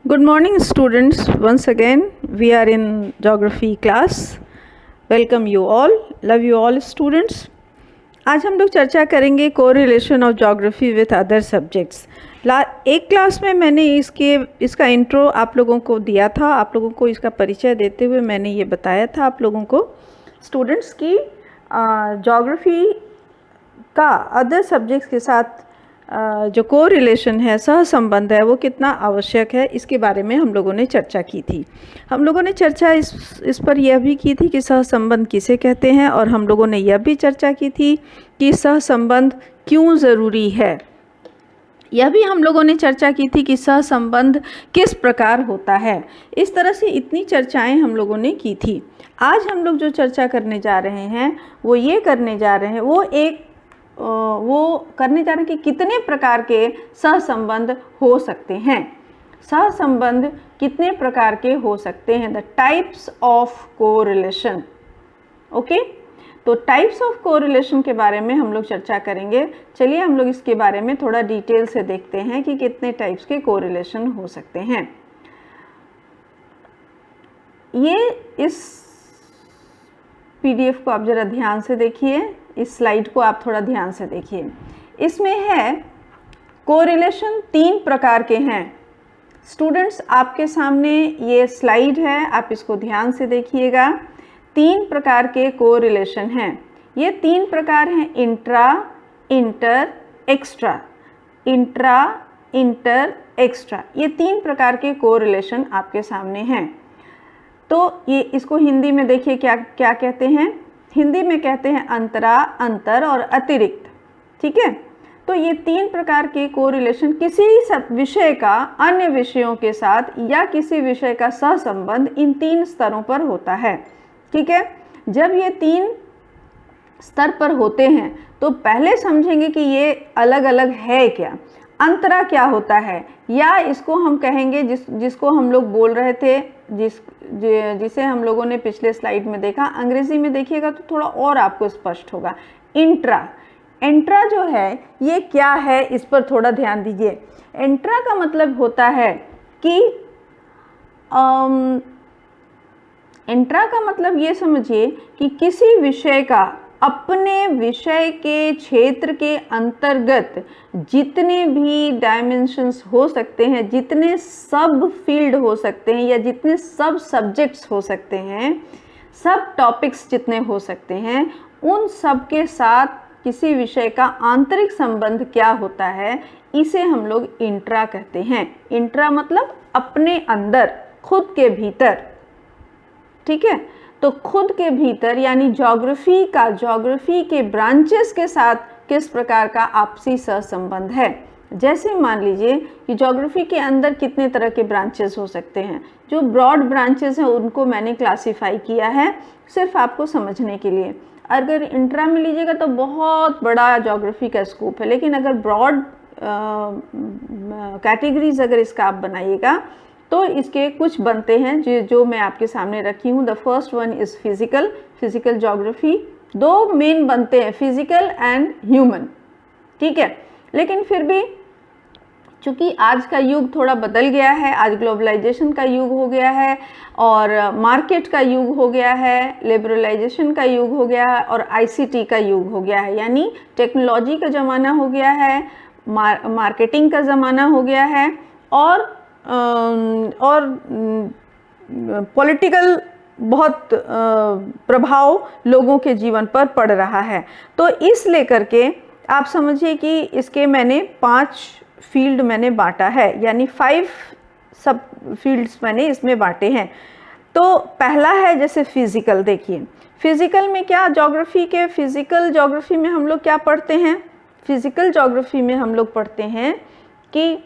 Good morning, students. Once again, we are in geography class. Welcome you all. Love you all, students. आज हम लोग चर्चा करेंगे correlation of geography with other subjects. एक class में मैंने इसका इंट्रो आप लोगों को दिया था, आप लोगों को इसका परिचय देते हुए मैंने ये बताया था आप लोगों को स्टूडेंट्स की ज्योग्राफी का अदर सब्जेक्ट्स के साथ जो कोरिलेशन है, सहसंबंध है, वो कितना आवश्यक है, इसके बारे में हम लोगों ने चर्चा की थी। हम लोगों ने चर्चा इस पर यह भी की थी कि सहसंबंध किसे कहते हैं, और हम लोगों ने यह भी चर्चा की थी कि सहसंबंध क्यों ज़रूरी है। यह भी हम लोगों ने चर्चा की थी कि सहसंबंध किस प्रकार होता है। इस तरह से इतनी चर्चाएं हम लोगों ने की थी। आज हम लोग जो चर्चा करने जा रहे हैं वो ये करने जा रहे हैं कि कितने प्रकार के सहसंबंध हो सकते हैं। सहसंबंध कितने प्रकार के हो सकते हैं, the types of correlation. Okay, तो टाइप्स ऑफ कोरिलेशन के बारे में हम लोग चर्चा करेंगे। चलिए हम लोग इसके बारे में थोड़ा डिटेल से देखते हैं कि कितने टाइप्स के कोरिलेशन हो सकते हैं। ये इस पीडीएफ को आप जरा ध्यान से देखिए, इस स्लाइड को आप थोड़ा ध्यान से देखिए। इसमें है कोरिलेशन 3 प्रकार के हैं। स्टूडेंट्स, आपके सामने ये स्लाइड है, आप इसको ध्यान से देखिएगा। 3 प्रकार के कोरिलेशन हैं। ये 3 प्रकार हैं, intra, inter, extra. Intra, inter, extra, ये 3 प्रकार के कोरिलेशन आपके सामने हैं। तो ये इसको हिंदी में देखिए क्या क्या कहते हैं। हिंदी में कहते हैं अंतरा, अंतर और अतिरिक्त। ठीक है, तो ये 3 प्रकार के कोरिलेशन किसी विषय का अन्य विषयों के साथ या किसी विषय का सहसंबंध इन 3 स्तरों पर होता है। ठीक है, जब ये 3 स्तर पर होते हैं तो पहले समझेंगे कि ये अलग अलग है क्या। अंतरा क्या होता है, या इसको हम कहेंगे जिसको हम लोग बोल रहे थे, जिसे हम लोगों ने पिछले स्लाइड में देखा, अंग्रेजी में देखिएगा तो थोड़ा और आपको स्पष्ट होगा। इंट्रा, इंट्रा जो है ये क्या है, इस पर थोड़ा ध्यान दीजिए। इंट्रा का मतलब होता है कि इंट्रा का मतलब ये समझिए कि किसी विषय का अपने विषय के क्षेत्र के अंतर्गत जितने भी डायमेंशंस हो सकते हैं, जितने सब फील्ड हो सकते हैं, या जितने सब सब्जेक्ट्स हो सकते हैं, सब टॉपिक्स जितने हो सकते हैं, उन सब के साथ किसी विषय का आंतरिक संबंध क्या होता है, इसे हम लोग इंट्रा कहते हैं। इंट्रा मतलब अपने अंदर, खुद के भीतर। ठीक है, तो खुद के भीतर यानी ज्योग्राफी के ब्रांचेस के साथ किस प्रकार का आपसी सहसंबंध है। जैसे मान लीजिए कि ज्योग्राफी के अंदर कितने तरह के ब्रांचेस हो सकते हैं। जो ब्रॉड ब्रांचेस हैं उनको मैंने क्लासिफाई किया है सिर्फ आपको समझने के लिए। अगर इंट्रा में लीजिएगा तो बहुत बड़ा ज्योग्राफी का स्कोप है, लेकिन अगर ब्रॉड कैटेगरीज अगर इसका आप बनाइएगा तो इसके कुछ बनते हैं जो मैं आपके सामने रखी हूँ। The first one is physical geography. 2 main बनते हैं, फिजिकल एंड ह्यूमन। ठीक है, लेकिन फिर भी चूँकि आज का युग थोड़ा बदल गया है, आज ग्लोबलाइजेशन का युग हो गया है और मार्केट का युग हो गया है, लिबरलाइजेशन का युग हो गया है और आईसीटी का युग हो गया है, यानी टेक्नोलॉजी का ज़माना हो गया है, मार्केटिंग का ज़माना हो गया है, और पॉलिटिकल बहुत प्रभाव लोगों के जीवन पर पड़ रहा है। तो इस लेकर के आप समझिए कि इसके मैंने 5 फील्ड मैंने बांटा है, यानी 5 सब फील्ड्स मैंने इसमें बांटे हैं। तो पहला है जैसे फिजिकल। देखिए फिजिकल में क्या, फिजिकल ज्योग्राफी में हम लोग क्या पढ़ते हैं। फिजिकल ज्योग्राफी में हम लोग पढ़ते हैं कि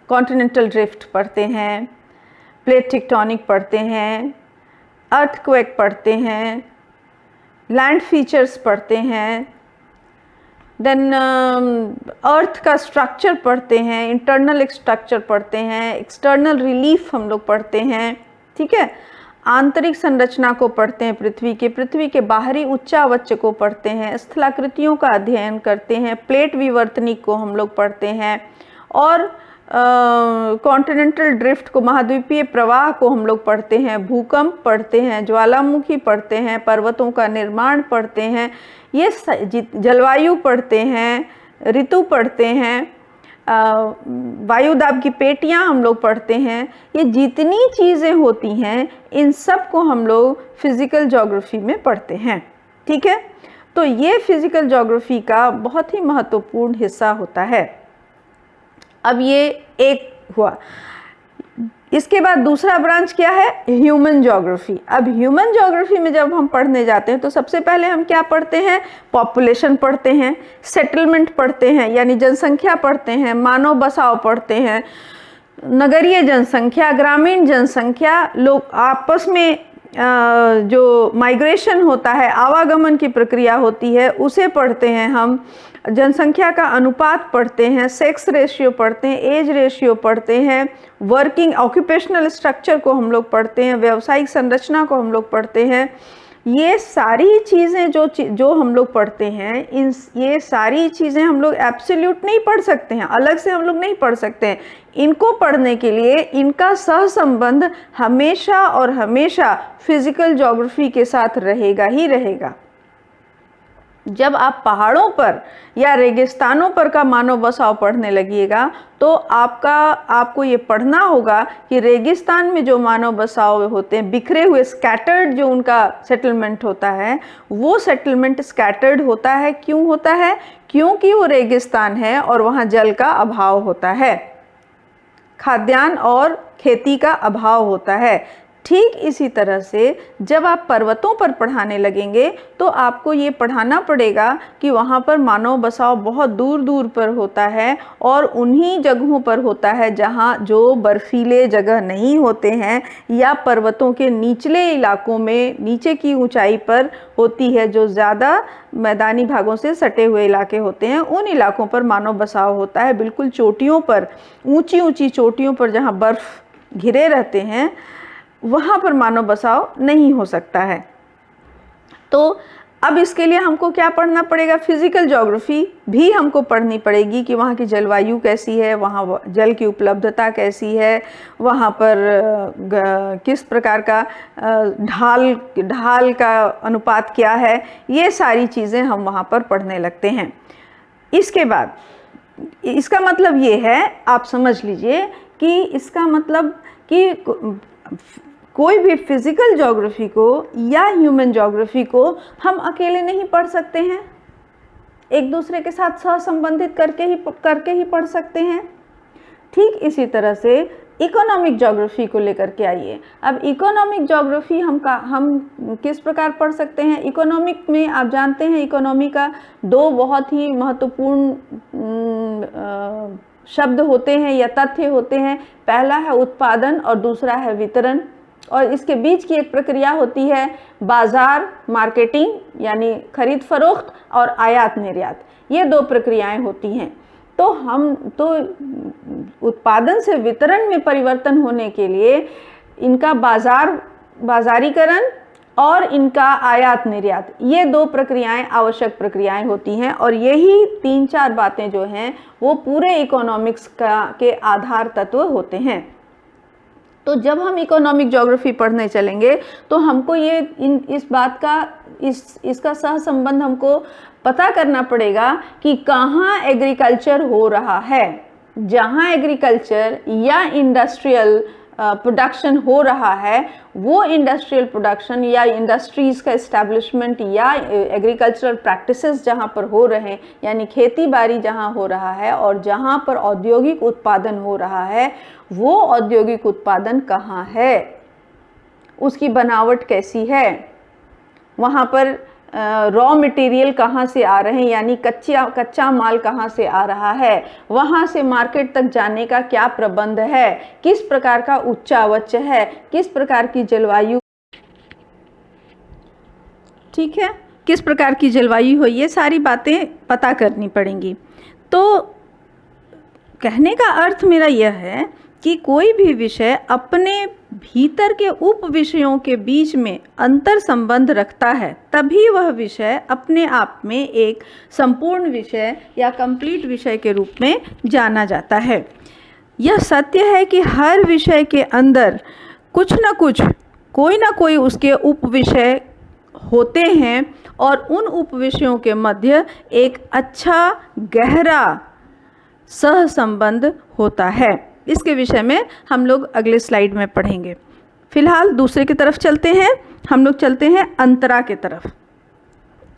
कॉन्टिनेंटल ड्रिफ्ट पढ़ते हैं, प्लेट टेक्टोनिक पढ़ते हैं, अर्थक्वेक पढ़ते हैं, लैंड फीचर्स पढ़ते हैं, देन अर्थ का स्ट्रक्चर पढ़ते हैं, इंटरनल स्ट्रक्चर पढ़ते हैं, एक्सटर्नल रिलीफ हम लोग पढ़ते हैं। ठीक है, आंतरिक संरचना को पढ़ते हैं, पृथ्वी के बाहरी उच्चावच्च को पढ़ते हैं, स्थलाकृतियों का अध्ययन करते हैं, प्लेट विवर्तनिक को हम लोग पढ़ते हैं, और कॉन्टिनेंटल ड्रिफ्ट को, महाद्वीपीय प्रवाह को हम लोग पढ़ते हैं, भूकंप पढ़ते हैं, ज्वालामुखी पढ़ते हैं, पर्वतों का निर्माण पढ़ते हैं, ये जलवायु पढ़ते हैं, ऋतु पढ़ते हैं, वायुदाब की पेटियां हम लोग पढ़ते हैं। ये जितनी चीज़ें होती हैं इन सब को हम लोग फिज़िकल ज्योग्राफी में पढ़ते हैं। ठीक है, तो ये फिज़िकल ज्योग्राफी का बहुत ही महत्वपूर्ण हिस्सा होता है। अब ये एक हुआ, इसके बाद दूसरा ब्रांच क्या है, ह्यूमन ज्योग्राफी। अब ह्यूमन ज्योग्राफी में जब हम पढ़ने जाते हैं तो सबसे पहले हम क्या पढ़ते हैं, पॉपुलेशन पढ़ते हैं, सेटलमेंट पढ़ते हैं यानी जनसंख्या पढ़ते हैं, मानव बसाव पढ़ते हैं, नगरीय जनसंख्या, ग्रामीण जनसंख्या, लोग आपस में जो माइग्रेशन होता है, आवागमन की प्रक्रिया होती है, उसे पढ़ते हैं हम, जनसंख्या का अनुपात पढ़ते हैं, सेक्स रेशियो पढ़ते हैं, एज रेशियो पढ़ते हैं, वर्किंग ऑक्यूपेशनल स्ट्रक्चर को हम लोग पढ़ते हैं, व्यावसायिक संरचना को हम लोग पढ़ते हैं। ये सारी चीज़ें जो हम लोग पढ़ते हैं, ये सारी चीज़ें हम लोग एब्सोल्यूट नहीं पढ़ सकते हैं, अलग से हम लोग नहीं पढ़ सकते हैं। इनको पढ़ने के लिए इनका सहसंबंध हमेशा और हमेशा फिजिकल ज्योग्राफी के साथ रहेगा ही रहेगा। जब आप पहाड़ों पर या रेगिस्तानों पर का मानव बसाव पढ़ने लगिएगा तो आपको ये पढ़ना होगा कि रेगिस्तान में जो मानव बसाव होते हैं, बिखरे हुए, स्कैटर्ड जो उनका सेटलमेंट होता है, वो सेटलमेंट स्कैटर्ड होता है। क्यों होता है? क्योंकि वो रेगिस्तान है और वहाँ जल का अभाव होता है, खाद्यान्न और खेती का अभाव होता है। ठीक इसी तरह से जब आप पर्वतों पर पढ़ाने लगेंगे तो आपको ये पढ़ाना पड़ेगा कि वहाँ पर मानव बसाव बहुत दूर दूर पर होता है और उन्हीं जगहों पर होता है जहाँ जो बर्फीले जगह नहीं होते हैं या पर्वतों के निचले इलाकों में, नीचे की ऊंचाई पर होती है, जो ज़्यादा मैदानी भागों से सटे हुए इलाके होते हैं, उन इलाकों पर मानव बसाव होता है। बिल्कुल चोटियों पर, ऊंची ऊंची चोटियों पर जहाँ बर्फ़ घिरे रहते हैं, वहाँ पर मानव बसाव नहीं हो सकता है। तो अब इसके लिए हमको क्या पढ़ना पड़ेगा? फिजिकल ज्योग्राफी भी हमको पढ़नी पड़ेगी कि वहाँ की जलवायु कैसी है, वहाँ जल की उपलब्धता कैसी है, वहाँ पर किस प्रकार का ढाल का अनुपात क्या है, ये सारी चीज़ें हम वहाँ पर पढ़ने लगते हैं। इसके बाद इसका मतलब ये है, आप समझ लीजिए कि इसका मतलब कि कोई भी फिजिकल ज्योग्राफी को या ह्यूमन ज्योग्राफी को हम अकेले नहीं पढ़ सकते हैं, एक दूसरे के साथ सहसंबंधित करके ही पढ़ सकते हैं। ठीक इसी तरह से इकोनॉमिक ज्योग्राफी को लेकर के आइए। अब इकोनॉमिक ज्योग्राफी हम किस प्रकार पढ़ सकते हैं? इकोनॉमिक में आप जानते हैं इकोनॉमी का दो बहुत ही महत्वपूर्ण शब्द होते हैं या तथ्य होते हैं। पहला है उत्पादन और दूसरा है वितरण, और इसके बीच की एक प्रक्रिया होती है बाजार, मार्केटिंग यानी खरीद फरोख्त, और आयात निर्यात। ये दो प्रक्रियाएं होती हैं। तो उत्पादन से वितरण में परिवर्तन होने के लिए इनका बाजारीकरण और इनका आयात निर्यात, ये दो प्रक्रियाएं आवश्यक प्रक्रियाएं होती हैं। और यही 3-4 बातें जो हैं वो पूरे इकोनॉमिक्स के आधार तत्व होते हैं। तो जब हम इकोनॉमिक ज्योग्राफी पढ़ने चलेंगे तो हमको ये इस बात का इसका सहसंबंध हमको पता करना पड़ेगा कि कहाँ एग्रीकल्चर हो रहा है। जहाँ एग्रीकल्चर या इंडस्ट्रियल प्रोडक्शन हो रहा है, वो इंडस्ट्रियल प्रोडक्शन या इंडस्ट्रीज़ का इस्टेब्लिशमेंट या एग्रीकल्चरल प्रैक्टिसेस जहाँ पर हो रहे हैं, यानी खेती बाड़ी जहाँ हो रहा है और जहाँ पर औद्योगिक उत्पादन हो रहा है, वो औद्योगिक उत्पादन कहाँ है, उसकी बनावट कैसी है, वहाँ पर रॉ मटेरियल कहाँ से आ रहे हैं, यानी कच्चा माल कहाँ से आ रहा है, वहाँ से मार्केट तक जाने का क्या प्रबंध है, किस प्रकार का उच्चावच है, किस प्रकार की जलवायु, ठीक है, किस प्रकार की जलवायु हो, ये सारी बातें पता करनी पड़ेंगी। तो कहने का अर्थ मेरा यह है कि कोई भी विषय अपने भीतर के उप विषयों के बीच में अंतर संबंध रखता है, तभी वह विषय अपने आप में एक संपूर्ण विषय या कंप्लीट विषय के रूप में जाना जाता है। यह सत्य है कि हर विषय के अंदर कुछ न कुछ, कोई ना कोई उसके उप विषय होते हैं और उन उप विषयों के मध्य एक अच्छा गहरा सह संबंध होता है। इसके विषय में हम लोग अगले स्लाइड में पढ़ेंगे। फिलहाल दूसरे की तरफ चलते हैं, हम लोग चलते हैं अंतरा के तरफ,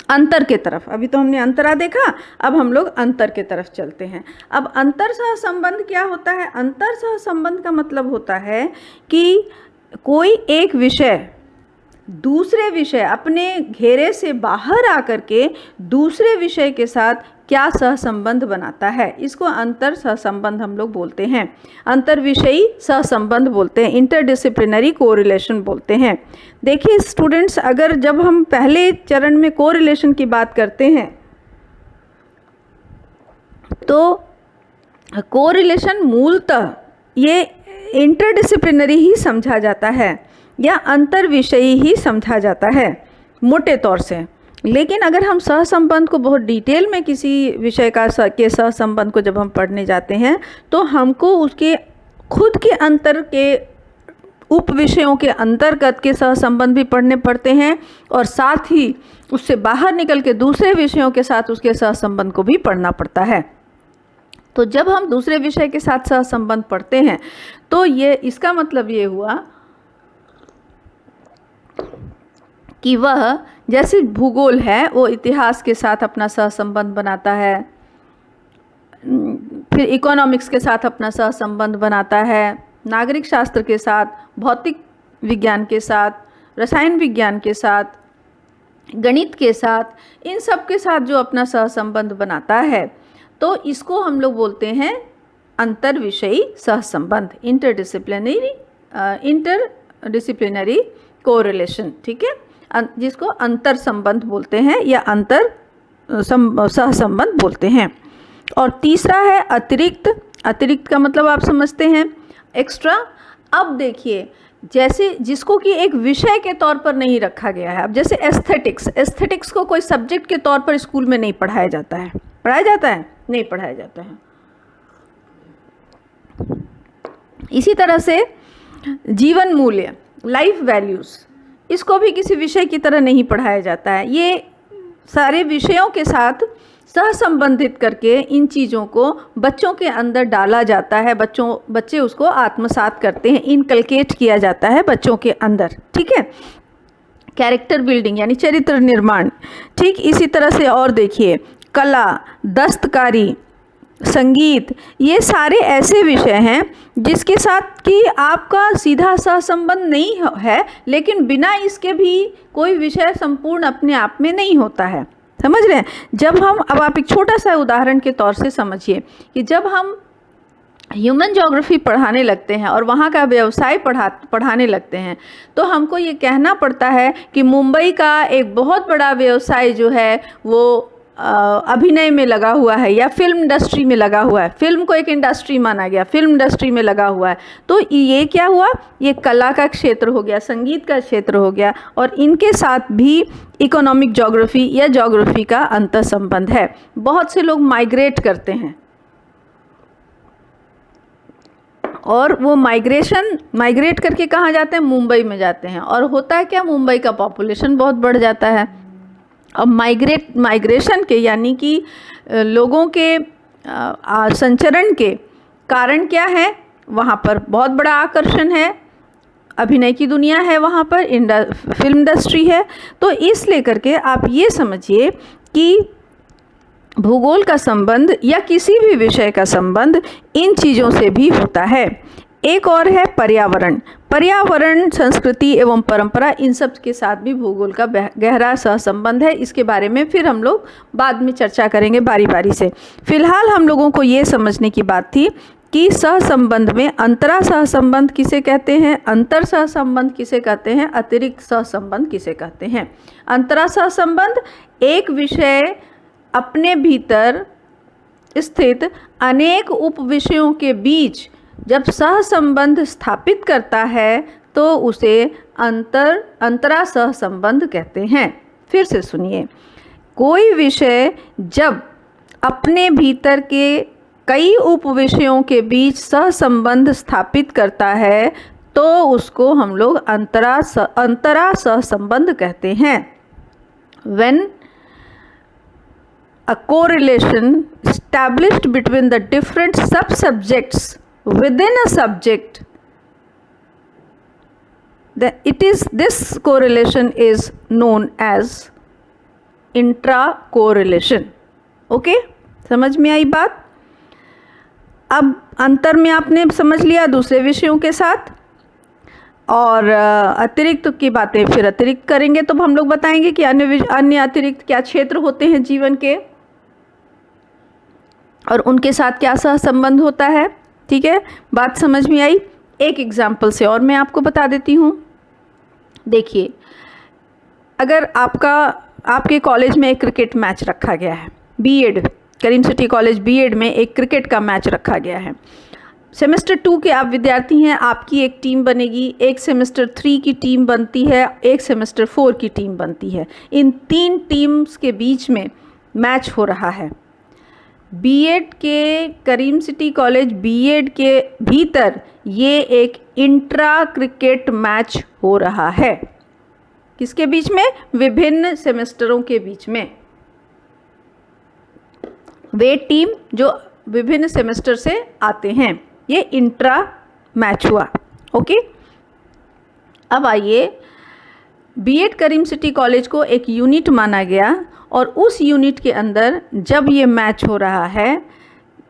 अंतर के तरफ। अभी तो हमने अंतरा देखा, अब हम लोग अंतर के तरफ चलते हैं। अब अंतर सह संबंध क्या होता है? अंतर सह संबंध का मतलब होता है कि कोई एक विषय दूसरे विषय, अपने घेरे से बाहर आकर के दूसरे विषय के साथ क्या सहसंबंध बनाता है, इसको अंतर सहसंबंध हम लोग बोलते हैं, अंतर विषयी सहसंबंध बोलते हैं, इंटरडिसिप्लिनरी कोरिलेशन बोलते हैं। देखिए स्टूडेंट्स, अगर जब हम पहले चरण में कोरिलेशन की बात करते हैं तो कोरिलेशन मूलतः ये इंटरडिसिप्लिनरी ही समझा जाता है या अंतर विषयी ही समझा जाता है मोटे तौर से। लेकिन अगर हम सहसंबंध को बहुत डिटेल में किसी विषय का के सहसंबंध को जब हम पढ़ने जाते हैं तो हमको उसके खुद के अंतर के उप विषयों के अंतर्गत के सहसंबंध भी पढ़ने पड़ते हैं और साथ ही उससे बाहर निकल के दूसरे विषयों के साथ उसके सहसंबंध को भी पढ़ना पड़ता है। तो जब हम दूसरे विषय के साथ सहसंबंध पढ़ते हैं तो ये इसका मतलब ये हुआ कि वह, जैसे भूगोल है वो इतिहास के साथ अपना सहसंबंध बनाता है, फिर इकोनॉमिक्स के साथ अपना सहसंबंध बनाता है, नागरिक शास्त्र के साथ, भौतिक विज्ञान के साथ, रसायन विज्ञान के साथ, गणित के साथ, इन सब के साथ जो अपना सहसंबंध बनाता है तो इसको हम लोग बोलते हैं अंतर विषयी सहसंबंध, इंटरडिसिप्लिनरी कोरिलेशन, ठीक है, जिसको अंतर संबंध बोलते हैं या अंतर सहसंबंध बोलते हैं। और तीसरा है अतिरिक्त। अतिरिक्त का मतलब आप समझते हैं, एक्स्ट्रा। अब देखिए, जैसे जिसको कि एक विषय के तौर पर नहीं रखा गया है, अब जैसे एस्थेटिक्स, एस्थेटिक्स को कोई सब्जेक्ट के तौर पर स्कूल में नहीं पढ़ाया जाता है, पढ़ाया जाता है? नहीं पढ़ाया जाता है। इसी तरह से जीवन मूल्य, लाइफ वैल्यूज़, इसको भी किसी विषय की तरह नहीं पढ़ाया जाता है। ये सारे विषयों के साथ सहसंबंधित करके इन चीज़ों को बच्चों के अंदर डाला जाता है, बच्चे उसको आत्मसात करते हैं, इनकलकेट किया जाता है बच्चों के अंदर, ठीक है। कैरेक्टर बिल्डिंग यानी चरित्र निर्माण। ठीक इसी तरह से और देखिए, कला, दस्तकारी, संगीत, ये सारे ऐसे विषय हैं जिसके साथ कि आपका सीधा सहसंबंध नहीं है, लेकिन बिना इसके भी कोई विषय संपूर्ण अपने आप में नहीं होता है। समझ रहे हैं? जब हम, अब आप एक छोटा सा उदाहरण के तौर से समझिए कि जब हम ह्यूमन ज्योग्राफी पढ़ाने लगते हैं और वहाँ का व्यवसाय पढ़ाने लगते हैं तो हमको ये कहना पड़ता है कि मुंबई का एक बहुत बड़ा व्यवसाय जो है वो अभिनय में लगा हुआ है या फिल्म इंडस्ट्री में लगा हुआ है। फिल्म को एक इंडस्ट्री माना गया, फिल्म इंडस्ट्री में लगा हुआ है। तो ये क्या हुआ? ये कला का क्षेत्र हो गया, संगीत का क्षेत्र हो गया, और इनके साथ भी इकोनॉमिक ज्योग्राफी या ज्योग्राफी का अंतर संबंध है। बहुत से लोग माइग्रेट करते हैं और वो माइग्रेट करके कहाँ जाते हैं? मुंबई में जाते हैं। और होता है क्या? मुंबई का पॉपुलेशन बहुत बढ़ जाता है। अब माइग्रेशन के यानी कि लोगों के संचरण के कारण क्या है? वहाँ पर बहुत बड़ा आकर्षण है, अभिनय की दुनिया है, वहाँ पर फिल्म इंडस्ट्री है। तो इस लेकर के आप ये समझिए कि भूगोल का संबंध या किसी भी विषय का संबंध इन चीज़ों से भी होता है। एक और है पर्यावरण। पर्यावरण, संस्कृति एवं परंपरा, इन सब के साथ भी भूगोल का गहरा सहसंबंध है। इसके बारे में फिर हम लोग बाद में चर्चा करेंगे बारी बारी से। फिलहाल हम लोगों को ये समझने की बात थी कि सहसंबंध में अंतरा सहसंबंध किसे कहते हैं, अंतर सहसंबंध किसे कहते हैं, अतिरिक्त सहसंबंध किसे कहते हैं। अंतरा सहसंबंध एक विषय अपने भीतर स्थित अनेक उप विषयों के बीच जब सहसंबंध स्थापित करता है तो उसे अंतरा सहसंबंध कहते हैं। फिर से सुनिए, कोई विषय जब अपने भीतर के कई उपविषयों के बीच सहसंबंध स्थापित करता है तो उसको हम लोग अंतरा सहसंबंध कहते हैं। When a correlation established between the different subsubjects within a subject, this correlation is known as intra-correlation. Okay, समझ में आई बात? अब अंतर में आपने समझ लिया दूसरे विषयों के साथ, और अतिरिक्त की बातें फिर अतिरिक्त करेंगे तो हम लोग बताएंगे कि अन्य अतिरिक्त क्या क्षेत्र होते हैं जीवन के और उनके साथ क्या सहसंबंध होता है। ठीक है, बात समझ में आई? एक एग्जाम्पल से और मैं आपको बता देती हूँ। देखिए, अगर आपके कॉलेज में एक क्रिकेट मैच रखा गया है, बीएड करीम सिटी कॉलेज बीएड में एक क्रिकेट का मैच रखा गया है। सेमेस्टर 2 के आप विद्यार्थी हैं, आपकी एक टीम बनेगी, एक सेमेस्टर 3 की टीम बनती है, एक सेमेस्टर 4 की टीम बनती है। इन 3 टीम्स के बीच में मैच हो रहा है। बीएड के करीम सिटी कॉलेज बीएड के भीतर ये एक इंट्रा क्रिकेट मैच हो रहा है। किसके बीच में? विभिन्न सेमेस्टरों के बीच में। वे टीम जो विभिन्न सेमेस्टर से आते हैं, ये इंट्रा मैच हुआ। ओके, अब आइए, बीएड करीम सिटी कॉलेज को एक यूनिट माना गया और उस यूनिट के अंदर जब ये मैच हो रहा है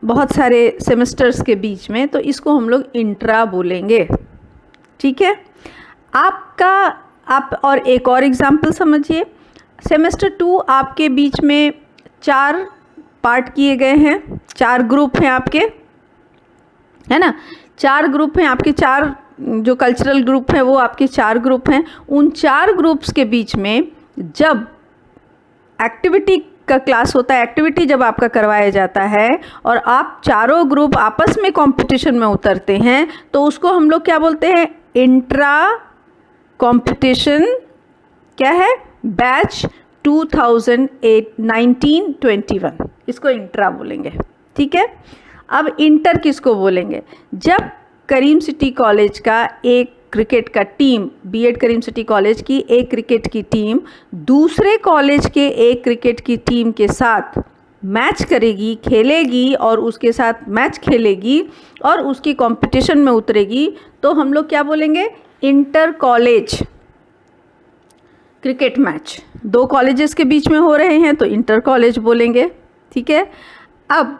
बहुत सारे सेमेस्टर्स के बीच में, तो इसको हम लोग इंट्रा बोलेंगे। ठीक है, आप और एक और एग्जाम्पल समझिए। सेमेस्टर 2 आपके बीच में 4 पार्ट किए गए हैं, 4 ग्रुप हैं आपके, है ना? 4 ग्रुप हैं आपके, 4 जो कल्चरल ग्रुप हैं वो आपके 4 ग्रुप हैं। उन 4 ग्रुप्स के बीच में जब एक्टिविटी का क्लास होता है, एक्टिविटी जब आपका करवाया जाता है और आप चारों ग्रुप आपस में कंपटीशन में उतरते हैं, तो उसको हम लोग क्या बोलते हैं? Intra competition. क्या है? बैच 2019-21, इसको इंट्रा बोलेंगे। ठीक है, अब इंटर किसको बोलेंगे? जब करीम सिटी कॉलेज का एक क्रिकेट का टीम, बीएड करीम सिटी कॉलेज की एक क्रिकेट की टीम दूसरे कॉलेज के एक क्रिकेट की टीम के साथ मैच करेगी, खेलेगी और उसके साथ मैच खेलेगी और उसकी कंपटीशन में उतरेगी, तो हम लोग क्या बोलेंगे? Inter college cricket match. 2 colleges के बीच में हो रहे हैं तो इंटर कॉलेज बोलेंगे। ठीक है, अब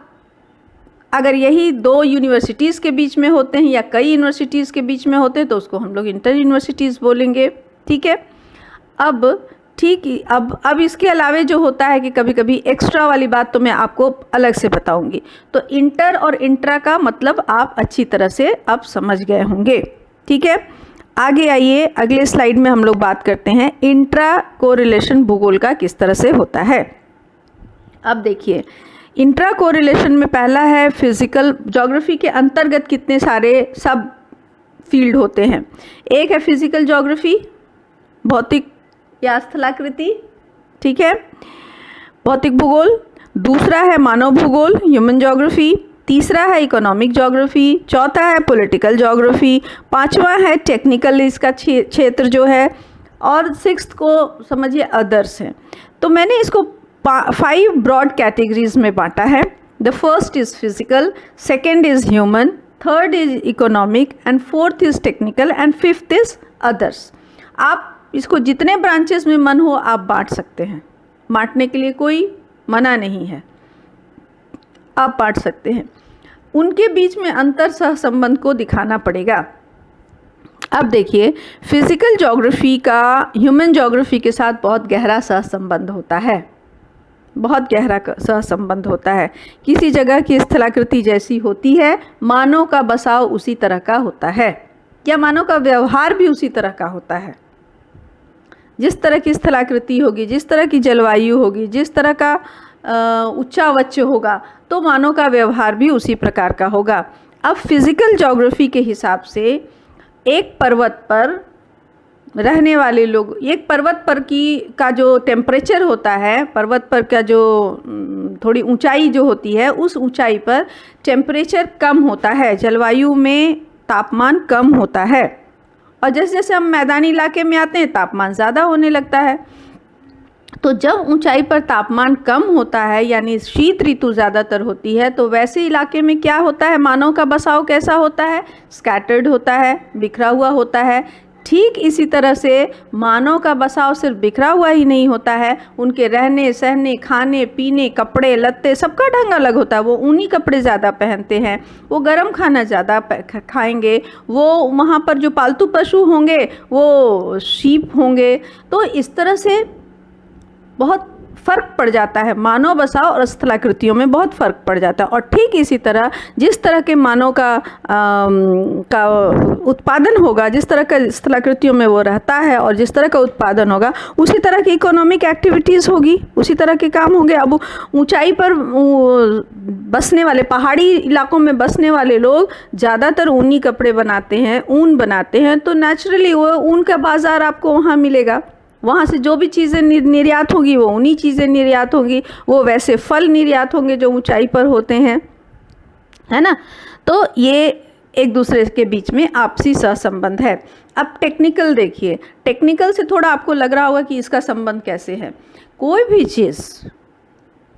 अगर यही 2 यूनिवर्सिटीज़ के बीच में होते हैं या कई यूनिवर्सिटीज़ के बीच में होते हैं तो उसको हम लोग इंटर यूनिवर्सिटीज़ बोलेंगे। ठीक है, अब इसके अलावे जो होता है कि कभी कभी एक्स्ट्रा वाली बात तो मैं आपको अलग से बताऊंगी। तो इंटर और इंट्रा का मतलब आप अच्छी तरह से अब समझ गए होंगे। ठीक है, आगे आइए, अगले स्लाइड में हम लोग बात करते हैं इंट्रा कोरिलेशन भूगोल का किस तरह से होता है। अब देखिए, इंट्रा कोरिलेशन में पहला है फिजिकल ज्योग्राफी के अंतर्गत कितने सारे सब फील्ड होते हैं। एक है फिजिकल ज्योग्राफी, भौतिक या स्थलाकृति। ठीक है, भौतिक भूगोल। दूसरा है मानव भूगोल, ह्यूमन ज्योग्राफी। तीसरा है इकोनॉमिक ज्योग्राफी। चौथा है पॉलिटिकल ज्योग्राफी। पांचवा है टेक्निकल, इसका क्षेत्र जो है, और 6th को समझिए अदर्स है। तो मैंने इसको 5 ब्रॉड कैटेगरीज में बांटा है। The first is physical, second is human, third is economic and fourth is technical and 5th is others. आप इसको जितने ब्रांचेस में मन हो आप बांट सकते हैं, बांटने के लिए कोई मना नहीं है, आप बांट सकते हैं। उनके बीच में अंतर सहसंबंध को दिखाना पड़ेगा। अब देखिए, फिजिकल ज्योग्राफी का ह्यूमन ज्योग्राफी के साथ बहुत गहरा सहसंबंध होता है, बहुत गहरा सहसंबंध होता है। किसी जगह की स्थलाकृति जैसी होती है, मानव का बसाव उसी तरह का होता है, या मानव का व्यवहार भी उसी तरह का होता है। जिस तरह की स्थलाकृति होगी, जिस तरह की जलवायु होगी, जिस तरह का उच्चावच्य होगा, तो मानव का व्यवहार भी उसी प्रकार का होगा। अब फिजिकल ज्योग्राफी के हिसाब से एक पर्वत पर रहने वाले लोग, एक पर्वत पर का जो टेम्परेचर होता है, पर्वत पर का जो थोड़ी ऊंचाई जो होती है, उस ऊंचाई पर टेम्परेचर कम होता है, जलवायु में तापमान कम होता है। और जैसे जैसे हम मैदानी इलाके में आते हैं तापमान ज़्यादा होने लगता है। तो जब ऊंचाई पर तापमान कम होता है यानी शीत ऋतु ज़्यादातर होती है, तो वैसे इलाके में क्या होता है, मानव का बसाव कैसा होता है, स्कैटर्ड होता है, बिखरा हुआ होता है। ठीक इसी तरह से मानव का बसाव सिर्फ बिखरा हुआ ही नहीं होता है, उनके रहने सहने, खाने पीने, कपड़े लत्ते सबका ढंग अलग होता है। वो ऊनी कपड़े ज़्यादा पहनते हैं, वो गर्म खाना ज़्यादा खाएंगे, वो वहाँ पर जो पालतू पशु होंगे वो शीप होंगे। तो इस तरह से बहुत फ़र्क पड़ जाता है, मानव बसाव और स्थलाकृतियों में बहुत फ़र्क पड़ जाता है। और ठीक इसी तरह जिस तरह के मानव का उत्पादन होगा, जिस तरह का स्थलाकृतियों में वो रहता है और जिस तरह का उत्पादन होगा, उसी तरह की इकोनॉमिक एक्टिविटीज़ होगी, उसी तरह के काम होंगे। अब ऊंचाई पर बसने वाले, पहाड़ी इलाकों में बसने वाले लोग ज़्यादातर ऊनी कपड़े बनाते हैं, ऊन बनाते हैं, तो नेचुरली वो ऊन का बाज़ार आपको वहाँ मिलेगा। वहाँ से जो भी चीज़ें निर्यात होगी वो उन्हीं चीज़ें निर्यात होंगी, वो वैसे फल निर्यात होंगे जो ऊंचाई पर होते हैं, है ना। तो ये एक दूसरे के बीच में आपसी सहसंबंध है। अब टेक्निकल देखिए, टेक्निकल से थोड़ा आपको लग रहा होगा कि इसका संबंध कैसे है। कोई भी चीज़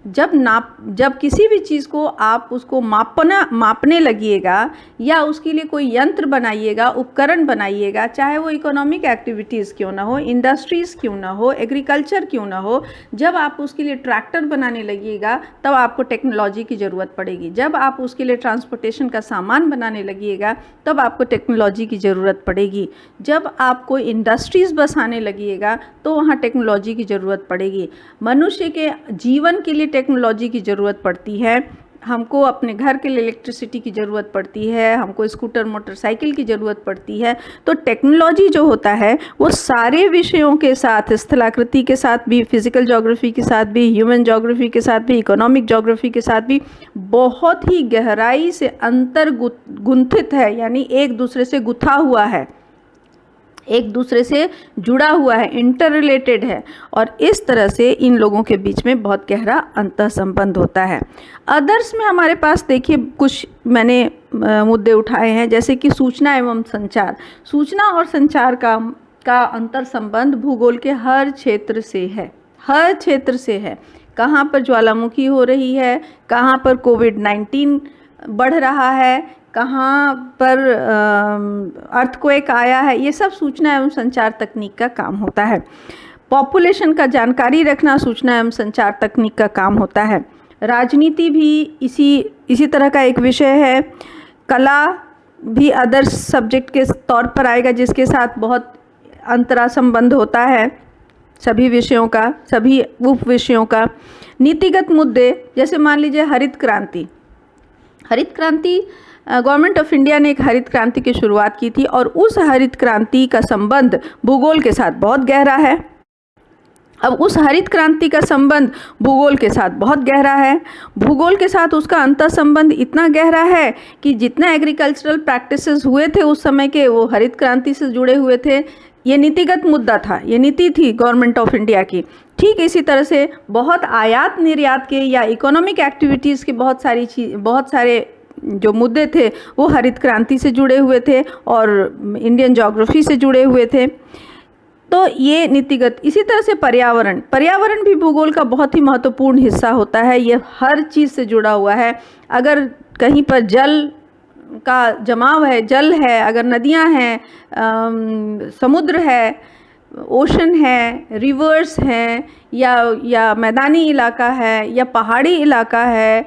जब किसी भी चीज़ को आप उसको मापने लगिएगा या उसके लिए कोई यंत्र बनाइएगा, उपकरण बनाइएगा, चाहे वो इकोनॉमिक एक्टिविटीज़ क्यों ना हो, इंडस्ट्रीज़ क्यों ना हो, एग्रीकल्चर क्यों ना हो, जब आप उसके लिए ट्रैक्टर बनाने लगिएगा तब आपको टेक्नोलॉजी की ज़रूरत पड़ेगी। जब आप उसके लिए ट्रांसपोर्टेशन का सामान बनाने लगिएगा तब आपको टेक्नोलॉजी की ज़रूरत पड़ेगी। जब आप कोई इंडस्ट्रीज़ बसाने लगिएगा तो वहाँ टेक्नोलॉजी की ज़रूरत पड़ेगी। मनुष्य के जीवन के लिए टेक्नोलॉजी की ज़रूरत पड़ती है। हमको अपने घर के लिए इलेक्ट्रिसिटी की ज़रूरत पड़ती है, हमको स्कूटर मोटरसाइकिल की ज़रूरत पड़ती है। तो टेक्नोलॉजी जो होता है वो सारे विषयों के साथ, स्थलाकृति के साथ भी, फिज़िकल ज्योग्राफी के साथ भी, ह्यूमन ज्योग्राफी के साथ भी, इकोनॉमिक ज्योग्राफी के साथ भी बहुत ही गहराई से गुंथित है, यानी एक दूसरे से गुथा हुआ है, एक दूसरे से जुड़ा हुआ है, इंटर रिलेटेड है। और इस तरह से इन लोगों के बीच में बहुत गहरा अंतः संबंध होता है। अदर्स में हमारे पास देखिए कुछ मैंने मुद्दे उठाए हैं, जैसे कि सूचना एवं संचार। सूचना और संचार का अंतर संबंध भूगोल के हर क्षेत्र से है, हर क्षेत्र से है। कहाँ पर ज्वालामुखी हो रही है, कहाँ पर कोविड-19 बढ़ रहा है, कहाँ पर अर्थक्वेक आया है, ये सब सूचना एवं संचार तकनीक का काम होता है। पॉपुलेशन का जानकारी रखना सूचना एवं संचार तकनीक का काम होता है। राजनीति भी इसी तरह का एक विषय है। कला भी अदर सब्जेक्ट के तौर पर आएगा, जिसके साथ बहुत अंतरा संबंध होता है सभी विषयों का, सभी उप विषयों का। नीतिगत मुद्दे, जैसे मान लीजिए हरित क्रांति गवर्नमेंट ऑफ इंडिया ने एक हरित क्रांति की शुरुआत की थी और उस हरित क्रांति का संबंध भूगोल के साथ बहुत गहरा है। अब उस हरित क्रांति का संबंध भूगोल के साथ बहुत गहरा है। भूगोल के साथ उसका अंतर संबंध इतना गहरा है कि जितना एग्रीकल्चरल प्रैक्टिसेस हुए थे उस समय के, वो हरित क्रांति से जुड़े हुए थे। ये नीतिगत मुद्दा था, ये नीति थी गवर्नमेंट ऑफ इंडिया की। ठीक इसी तरह से बहुत आयात निर्यात के या इकोनॉमिक एक्टिविटीज़ के बहुत सारे जो मुद्दे थे वो हरित क्रांति से जुड़े हुए थे और इंडियन ज्योग्राफी से जुड़े हुए थे। तो ये नीतिगत। इसी तरह से पर्यावरण भी भूगोल का बहुत ही महत्वपूर्ण हिस्सा होता है। ये हर चीज़ से जुड़ा हुआ है। अगर कहीं पर जल का जमाव है, जल है, अगर नदियाँ हैं, समुद्र है, ओशन है, रिवर्स हैं, या मैदानी इलाका है या पहाड़ी इलाका है,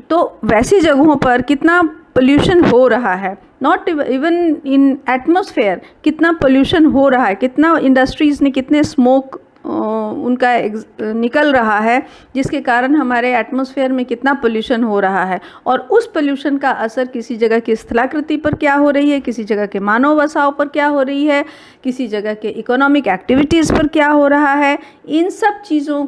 तो वैसी जगहों पर कितना पोल्यूशन हो रहा है, नॉट इवन इन एटमॉस्फेयर कितना पोल्यूशन हो रहा है, कितना इंडस्ट्रीज़ ने कितने स्मोक उनका निकल रहा है, जिसके कारण हमारे एटमॉस्फेयर में कितना पोल्यूशन हो रहा है। और उस पोल्यूशन का असर किसी जगह की स्थलाकृति पर क्या हो रही है, किसी जगह के मानव बसाव पर क्या हो रही है, किसी जगह के इकोनॉमिक एक्टिविटीज़ पर क्या हो रहा है। इन सब चीज़ों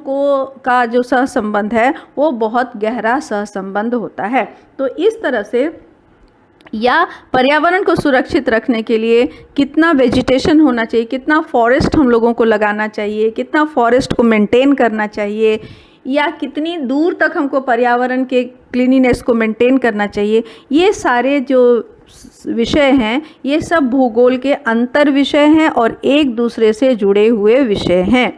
का जो सहसंबंध है वो बहुत गहरा सहसंबंध होता है। तो इस तरह से या पर्यावरण को सुरक्षित रखने के लिए कितना वेजिटेशन होना चाहिए, कितना फॉरेस्ट हम लोगों को लगाना चाहिए, कितना फॉरेस्ट को मेंटेन करना चाहिए, या कितनी दूर तक हमको पर्यावरण के क्लीनिनेस को मेंटेन करना चाहिए, ये सारे जो विषय हैं ये सब भूगोल के अंतर विषय हैं और एक दूसरे से जुड़े हुए विषय हैं।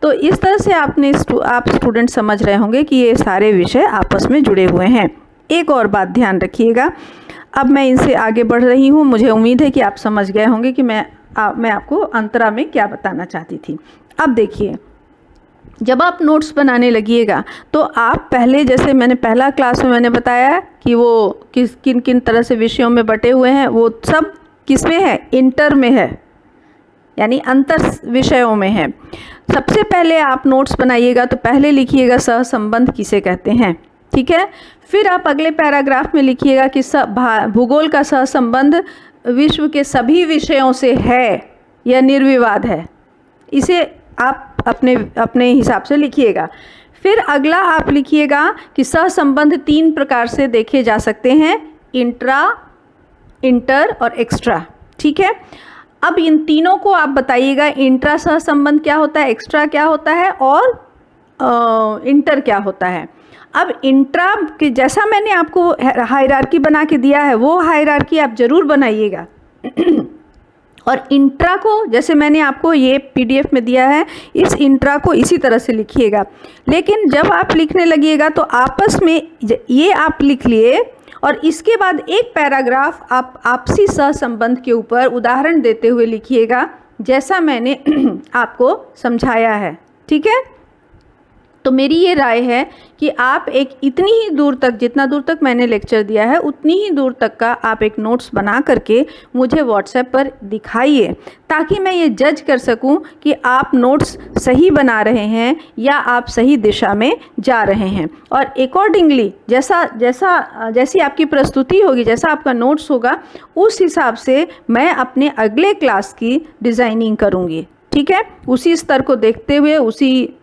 तो इस तरह से आप स्टूडेंट समझ रहे होंगे कि ये सारे विषय आपस में जुड़े हुए हैं। एक और बात ध्यान रखिएगा, अब मैं इनसे आगे बढ़ रही हूँ, मुझे उम्मीद है कि आप समझ गए होंगे कि मैं आपको अंतरा में क्या बताना चाहती थी। अब देखिए, जब आप नोट्स बनाने लगिएगा तो आप पहले, जैसे मैंने पहला क्लास में मैंने बताया कि वो किन किन तरह से विषयों में बटे हुए हैं, वो सब किस में है, इंटर में है, यानी अंतर विषयों में है। सबसे पहले आप नोट्स बनाइएगा तो पहले लिखिएगा सहसंबंध किसे कहते हैं, ठीक है। फिर आप अगले पैराग्राफ में लिखिएगा कि भूगोल का सहसंबंध विश्व के सभी विषयों से है या निर्विवाद है। इसे आप अपने हिसाब से लिखिएगा। फिर अगला आप लिखिएगा कि सहसंबंध 3 प्रकार से देखे जा सकते हैं, इंट्रा, इंटर और एक्स्ट्रा, ठीक है। अब इन तीनों को आप बताइएगा, इंट्रा सहसंबंध क्या होता है, एक्स्ट्रा क्या होता है और इंटर क्या होता है। अब इंट्रा के जैसा मैंने आपको हायरार्की बना के दिया है वो हायरार्की आप ज़रूर बनाइएगा और इंट्रा को जैसे मैंने आपको ये पीडीएफ में दिया है, इस इंट्रा को इसी तरह से लिखिएगा। लेकिन जब आप लिखने लगिएगा तो आपस में ये आप लिख लिए और इसके बाद एक पैराग्राफ आप आपसी सहसंबंध के ऊपर उदाहरण देते हुए लिखिएगा, जैसा मैंने आपको समझाया है, ठीक है। तो मेरी ये राय है कि आप एक इतनी ही दूर तक, जितना दूर तक मैंने लेक्चर दिया है उतनी ही दूर तक का आप एक नोट्स बना करके मुझे व्हाट्सएप पर दिखाइए, ताकि मैं ये जज कर सकूं कि आप नोट्स सही बना रहे हैं या आप सही दिशा में जा रहे हैं। और अकॉर्डिंगली जैसी आपकी प्रस्तुति होगी, जैसा आपका नोट्स होगा, उस हिसाब से मैं अपने अगले क्लास की डिज़ाइनिंग करूँगी, ठीक है। उसी स्तर को देखते हुए, उसी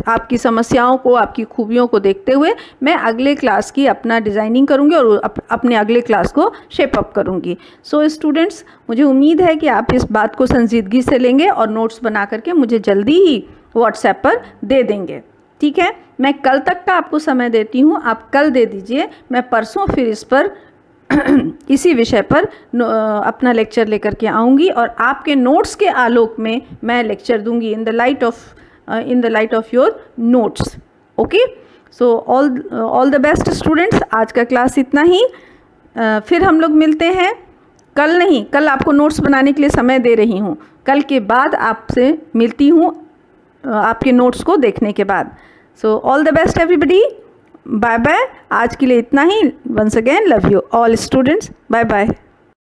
आपकी समस्याओं को, आपकी खूबियों को देखते हुए मैं अगले क्लास की अपना डिज़ाइनिंग करूँगी और अपने अगले क्लास को शेप अप करूँगी। सो स्टूडेंट्स, मुझे उम्मीद है कि आप इस बात को संजीदगी से लेंगे और नोट्स बना करके मुझे जल्दी ही व्हाट्सएप पर दे देंगे, ठीक है। मैं कल तक का आपको समय देती हूँ, आप कल दे दीजिए, मैं परसों फिर इस पर इसी विषय पर अपना लेक्चर लेकर के आऊँगी और आपके नोट्स के आलोक में मैं लेक्चर दूंगी in the light of your notes. Okay, so all the best students. आज का क्लास इतना ही, फिर हम लोग मिलते हैं कल। नहीं, कल आपको नोट्स बनाने के लिए समय दे रही हूँ, कल के बाद आपसे मिलती हूँ आपके नोट्स को देखने के बाद। So all the best everybody, bye bye. आज के लिए इतना ही। Once again love you all students, bye bye.